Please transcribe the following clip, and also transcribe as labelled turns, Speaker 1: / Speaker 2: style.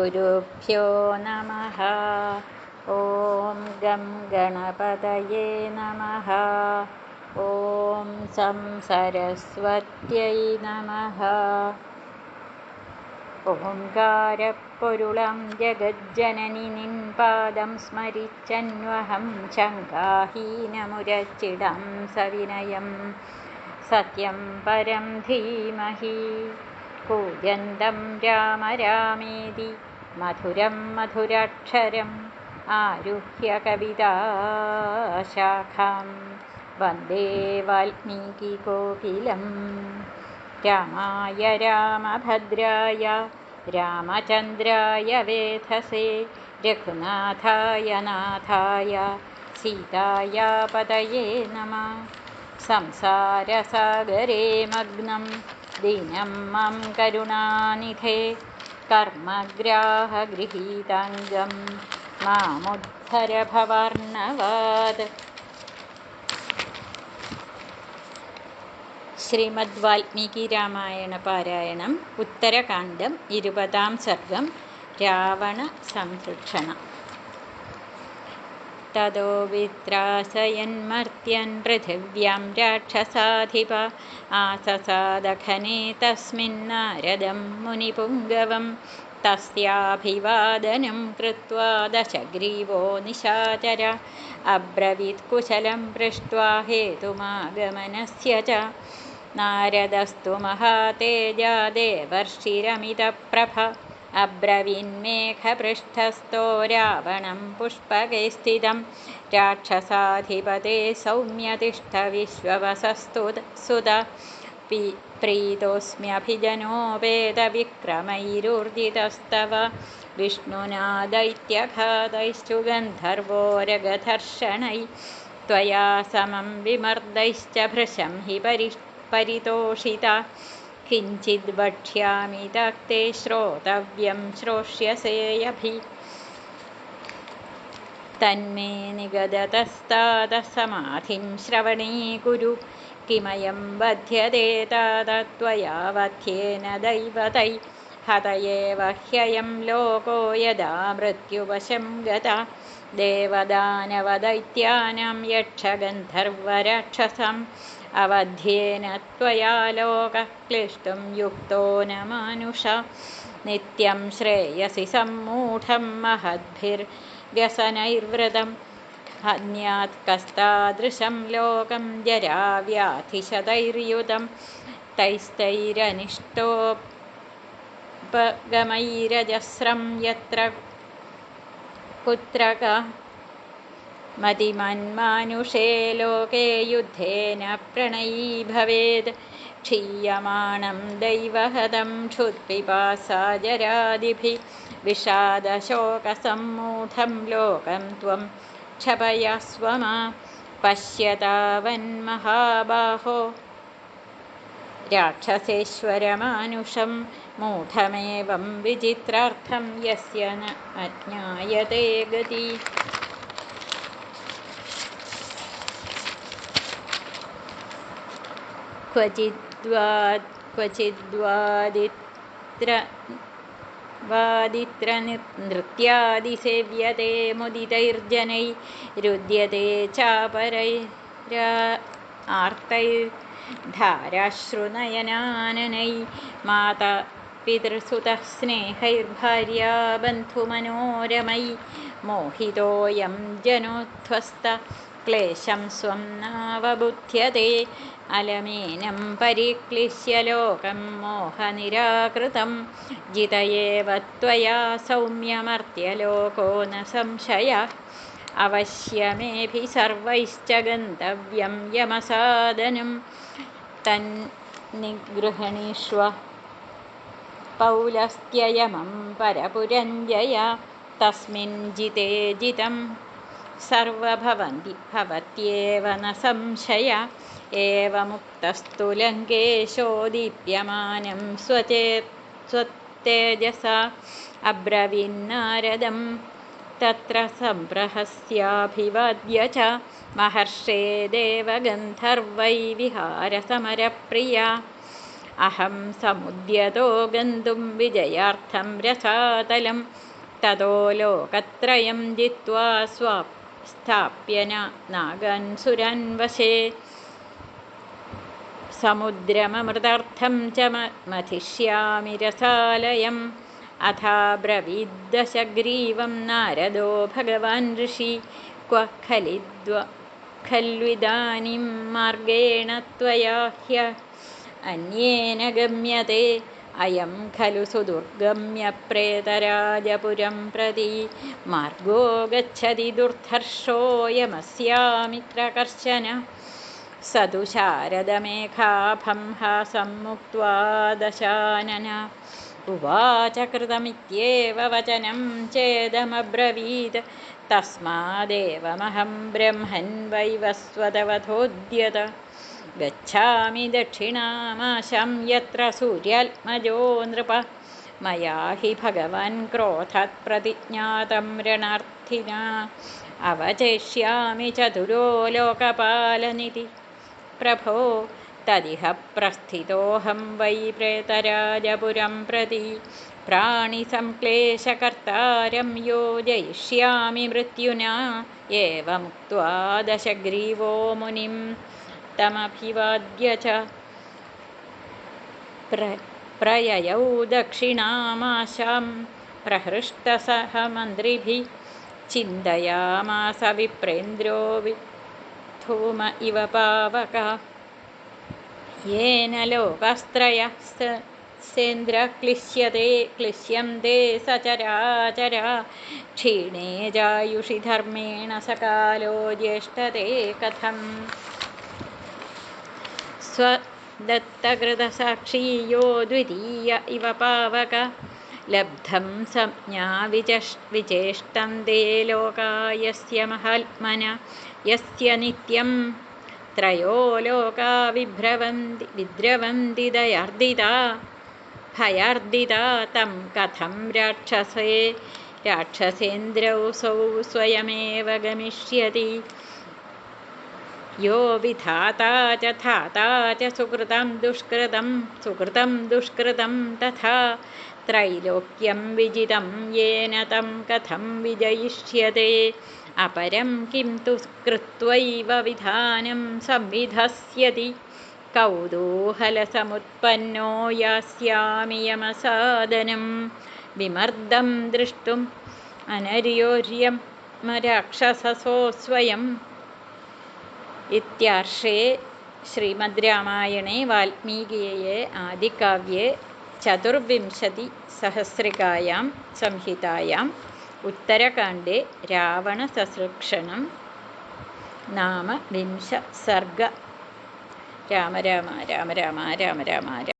Speaker 1: गुरुभ्यो नमः। ॐ गं गणपतये नमः। ॐ सं सरस्वत्यै नमः। ഓംകാരപ്പൊരുളം ജഗജ്ജനനി നിൻ പാദം സ്മരിച്ചന്വഹം ശങ്കാഹീനമുരച്ചിടം സവിനയം സത്യം പരം ധീമഹി. കൂജന്തം രാമ രാമേതി മധുരം മധുരാക്ഷരം ആരുഹ്യ കവിതാശാഖാം വന്ദേ വാൽമീകികോകിലം. രാമായ രാമഭദ്രായ രാമചന്ദ്രായ വേധസേ രഘുനാഥായ നാഥായ സീതായ പതയേ നമഃ. സംസാരസാഗരേ മഗ്നം ദീനം മാം കരുണാനിധേ കർമ്മഗ്രാഹഗൃഹീതാംഗം മാമുദ്ധര ഭവാർണവാത്. ശ്രീമദ് വാൽമീകി രാമായണ പാരായണം. ഉത്തരകാണ്ഡം 20-ാം സർഗം. രാവണ സംരക്ഷണം. തതോ വിത്രാസയന്മർത്യൻ പൃഥിവ്യാം രാക്ഷസാധിപ ആസസാദഖനേ തസ്മിന്നാരദം മുനിപുംഗവം. തസ്യാഭിവാദനം കൃത്വാ ദശഗ്രീവോ നിശാചര അബ്രവീത് കുശലം പൃഷ്ട്വാ ഹേതുമാഗമനസ്യ ച. നാരദസ്തു മഹാതേജാ ദേവർഷിരമിതപ്രഭ അബ്രവീന്മേഘപൃഷ്ഠസ്ഥോ രാവണം പുഷ്പകൈ സ്ഥിതം. രാക്ഷസാധിപതേ സൗമ്യ തിഷ്ഠ വിശ്വവസസ്തു സുത. പ്രീതോസ്മ്യഭിജനോപേതവിക്രമൈരൂർജിതസ്തവ വിഷ്ണുനാ ദൈത്യഘാതൈശ്ചു ഗന്ധർവോരഗധർഷണൈ. ത്വയാ സമം വിമർദൈശ്ച ഭൃശം ഹി പരിതോഷിത. കിഞ്ചിത് വക്ഷ്യാമി തക്തേ ശ്രോതവ്യം ശ്രോഷ്യസേയഭി. തന്മേ നിഗദതസ്താതഃ സമാധിം ശ്രവണീകുരു. കിമയം വധ്യതേ तात त्वया വധ്യേന ദൈവതൈ. ഹത ഏവ ഹ്യയം ലോകോ യദാ മൃത്യുവശം ഗത. ദേവദാനവദൈത്യാനാം യക്ഷഗന്ധർവരാക്ഷസം അവധ്യേന ത്വയാ ലോകഃ ക്ലിഷ്ടം യുക്തോ ന മാനുഷ. നിത്യം ശ്രേയസി സമ്മൂഢം മഹദ്ഭിർവ്യസനൈർവൃതം. ഹന്യാത് കസ്താദൃശം ലോകം ജരാവ്യാധിശതൈർയുതം. തൈസ്തൈരനിഷ്ടോപഗമൈരജസ്രം യത്ര കുത്രക. മതിമന്മാനുഷേ ലോകേ യുദ്ധേന പ്രണയീഭവേത്. ക്ഷീയമാണം ദൈവഹതം ക്ഷുത്പിപാസാ ജരാദിഭിഃ. വിഷാദശോകസമ്മൂഢം ലോകം ത്വം ക്ഷപയസ്വ മാ. പശ്യതാവന്മഹാബാഹോ രാക്ഷസേശ്വരമാനുഷം മൂഢമേവം വിചിത്രാർത്ഥം യസ്യ ന അജ്ഞായതേ ഗതി. ക്വചിദ്വാദിത്ര നൃത്യാദിസേവ്യത്തെ മുദിതൈർജനൈ. രുദ്യത്തെ ചാപരൈരാർത്തൈർധാരാശ്രുനയനാനനൈ. മാതാ പിതൃസുതഃ സ്നേഹൈർഭാര്യാബന്ധുമനോരമൈ. മോഹിതോऽയം ജനോധ്വസ്ത ക്ലേശം സ്വം നാവബുധ്യത്തെ. അലമേനം പരിക്ലിശ്യ ലോകം മോഹനിരാകൃതം. ജിത ഏവ ത്വയാ സൗമ്യമർത്യലോകോ ന സംശയഃ. അവശ്യമേഭിः സർവൈശ്ച ഗന്തവ്യം യമസാദനം. തന്നിഗൃഹണീഷ്വ പൗലസ്ത്യയമം പരപുരഞ്ജയ. തസ്മിन् ജിതേ ജിതം സർവഭവന്തി ഭവത്യേവ ന സംശയ. ഏവമുക്തസ്തു ലങ്കേശോ ദീപ്യമാനം സ്വത്തേജസാ അബ്രവീന്നാരദം. തത്ര സംപ്രഹസ്യാഭിവാദ്യ ച മഹർഷേ ദേവഗന്ധർവൈ വിഹാരസമരപ്രിയ. अहं समुद्यतो गन्तुं विजयार्थं रसातलं ततो लोकत्रयं जित्वा स्थाप्य नागान् सुरान् वशे समुद्रममृतार्थं च मथिष्यामि रसालयम् अथा ब्रवीद्दशग्रीवं नारदो भगवान् ऋषि क्व खल्विदानीं मार्गेण त्वया अन्येन गम्यते अयं खलु सुदुर्गम्य प्रेतराजपुरं प्रति मार्गो गच्छति दुर्धर्षोऽयमस्यामित्रकर्षण स तु शारदमेघाभं हासं मुक्त्वा दशानन उवाच कृतमित्येव वचनं चेदमब्रवीत् तस्मादेवमहं ब्रह्मन् वैवस्वतवधोद्यत गच्छामि दक्षिणामाशं यत्र सूर्यात्मजो नृप मया हि भगवान् क्रोधात् प्रतिज्ञातं रणार्थिना अवचेष्यामि चतुरो लोकपालनिति प्रभो तदिह प्रस्थितोऽहं वै प्रेतराजपुरं प्रति प्राणिसंक्लेशकर्तारं योजयिष्यामि मृत्युना एवमुक्त्वा दशग्रीवो मुनिं तमभिवाद्य च प्रययौ दक्षिणामाशां प्रहृष्टसह मन्त्रिभिः चिन्तयामास विप्रेन्द्रो विद्धूम इव पावकः येन लोकस्त्रयः सेन्द्रः क्लिश्यन्ते सचराचरा क्षीणे जायुषि धर्मेण सकालो ज्येष्ठते कथम् स्वदत्तकृतसाक्षी यो द्वितीय इव पावक लब्धं संज्ञा विचेष्टन्ते लोका यस्य महात्मन यस्य नित्यं त्रयो लोका विद्रवन्ति दयार्दिता भयार्दिता तं कथं राक्षसेन्द्रौसौ स्वयमेव गमिष्यति यो विधाता च धाता च सुकृतं दुष्कृतं तथा त्रैलोक्यं विजितं येन तं कथं विजयिष्यते अपरं किं तु कृत्वैव विधानं संविधास्यति कौतूहलसमुत्पन्नो यास्यामि यमसादनं विमर्दं द्रष्टुम् अनर्योर्यमराक्षसो स्वयम् इत्यार्षे श्रीमद् रामायणे वाल्मीकिये आदिकाव्ये 24सहस्रिकायां संहितायाम् उत्तरकाण्डे रावणसंरक्षणं नाम 20 सर्ग। राम राम राम राम राम राम राम।